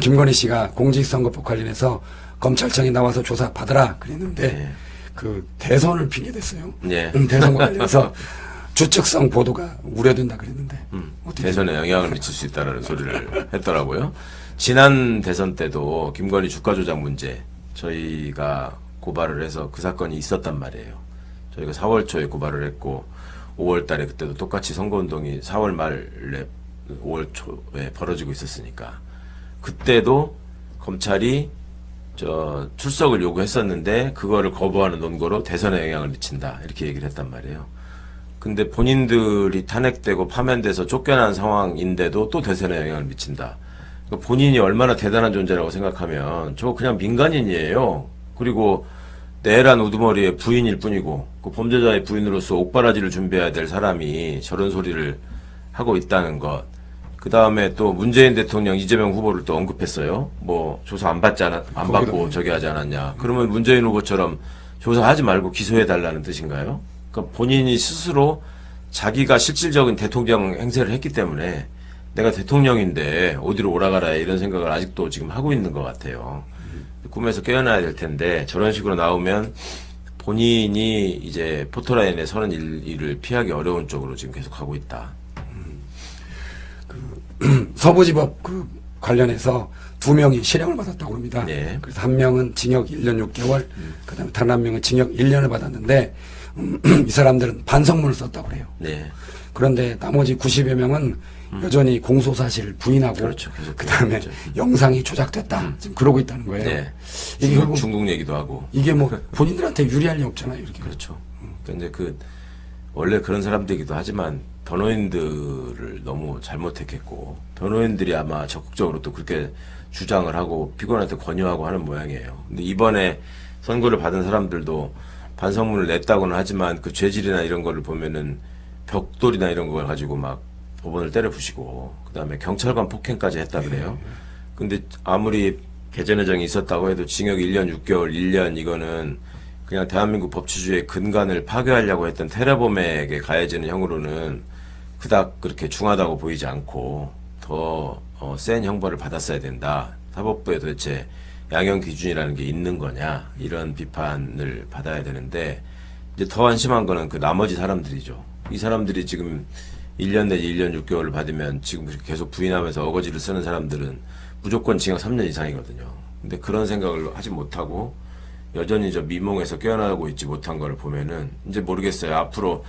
김건희 씨가 공직선거법 관련해서 검찰청에 나와서 조사 받으라 그랬는데 네. 그 대선을 핑계 댔어요. 네. 대선과 관련해서 주측성 보도가 우려된다 그랬는데 대선에 영향을 미칠 수 있다는 소리를 했더라고요. 지난 대선 때도 김건희 주가 조작 문제 저희가 고발을 해서 그 사건이 있었단 말이에요. 저희가 4월 초에 고발을 했고 5월 달에 그때도 똑같이 선거운동이 4월 말에 5월 초에 벌어지고 있었으니까 그때도 검찰이 출석을 요구했었는데 그거를 거부하는 논거로 대선에 영향을 미친다 이렇게 얘기를 했단 말이에요. 근데 본인들이 탄핵되고 파면돼서 쫓겨난 상황인데도 또 대선에 영향을 미친다. 그러니까 본인이 얼마나 대단한 존재라고 생각하면 저 그냥 민간인이에요. 그리고 내란 우두머리의 부인일 뿐이고 그 범죄자의 부인으로서 옥바라지를 준비해야 될 사람이 저런 소리를 하고 있다는 것. 그 다음에 또 문재인 대통령 이재명 후보를 또 언급했어요. 뭐 조사 안 받고 저기 하지 않았냐. 그러면 문재인 후보처럼 조사하지 말고 기소해 달라는 뜻인가요? 그러니까 본인이 스스로 자기가 실질적인 대통령 행세를 했기 때문에 내가 대통령인데 어디로 오라가라 이런 생각을 아직도 지금 하고 있는 것 같아요. 꿈에서 깨어나야 될 텐데 저런 식으로 나오면 본인이 이제 포토라인에 서는 일을 피하기 어려운 쪽으로 지금 계속 가고 있다. 서부지법 그 관련해서 2명이 실형을 받았다고 합니다. 네. 그래서 1명은 징역 1년 6개월, 그다음에 다른 1명은 징역 1년을 받았는데 이 사람들은 반성문을 썼다고 그래요. 네. 그런데 나머지 90여 명은 여전히 공소 사실을 부인하고 그렇죠. 그다음에 영상이 조작됐다. 지금 그러고 있다는 거예요. 네. 이게 결국 중국 얘기도 하고. 이게 뭐 본인들한테 유리할 리 없잖아요. 이렇게. 그렇죠. 근데 원래 그런 사람들이기도 하지만 변호인들을 너무 잘못했겠고 변호인들이 아마 적극적으로 또 그렇게 주장을 하고 피고인한테 권유하고 하는 모양이에요. 근데 이번에 선고를 받은 사람들도 반성문을 냈다고는 하지만 그 죄질이나 이런 거를 보면은 벽돌이나 이런 걸 가지고 막 법원을 때려 부시고 그다음에 경찰관 폭행까지 했다 그래요. 근데 아무리 개전회정이 있었다고 해도 징역 1년 6개월 1년 이거는 그냥 대한민국 법치주의의 근간을 파괴하려고 했던 테러범에게 가해지는 형으로는 그닥 그렇게 중하다고 보이지 않고 더 센 형벌을 받았어야 된다. 사법부에 도대체 양형 기준이라는 게 있는 거냐 이런 비판을 받아야 되는데 이제 더 한심한 거는 그 나머지 사람들이죠. 이 사람들이 지금 1년 내지 1년 6개월을 받으면 지금 계속 부인하면서 어거지를 쓰는 사람들은 무조건 징역 3년 이상이거든요. 근데 그런 생각을 하지 못하고 여전히 저 미몽에서 깨어나고 있지 못한 거를 보면은 이제 모르겠어요. 앞으로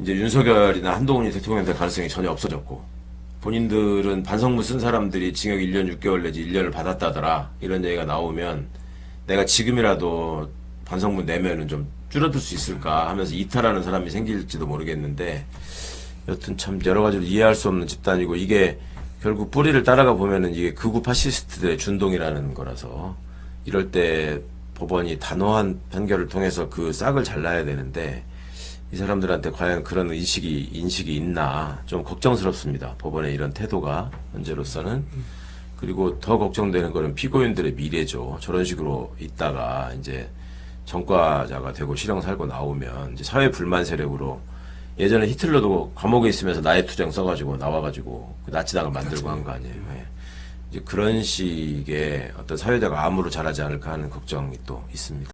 이제 윤석열이나 한동훈이 대통령 될 가능성이 전혀 없어졌고 본인들은 반성문 쓴 사람들이 징역 1년 6개월 내지 1년을 받았다더라 이런 얘기가 나오면 내가 지금이라도 반성문 내면은 좀 줄어들 수 있을까 하면서 이탈하는 사람이 생길지도 모르겠는데 여튼 참 여러 가지로 이해할 수 없는 집단이고 이게 결국 뿌리를 따라가 보면은 이게 극우 파시스트들의 준동이라는 거라서 이럴 때 법원이 단호한 판결을 통해서 그 싹을 잘라야 되는데 이 사람들한테 과연 그런 인식이 있나 좀 걱정스럽습니다. 법원의 이런 태도가 현재로서는. 그리고 더 걱정되는 거는 피고인들의 미래죠. 저런 식으로 있다가 이제 전과자가 되고 실형 살고 나오면 이제 사회 불만 세력으로 예전에 히틀러도 감옥에 있으면서 나의 투쟁 써가지고 나와가지고 그 나치당을 만들고 한 거 아니에요. 예. 이제 그런 식의 어떤 사회자가 암으로 자라지 않을까 하는 걱정이 또 있습니다.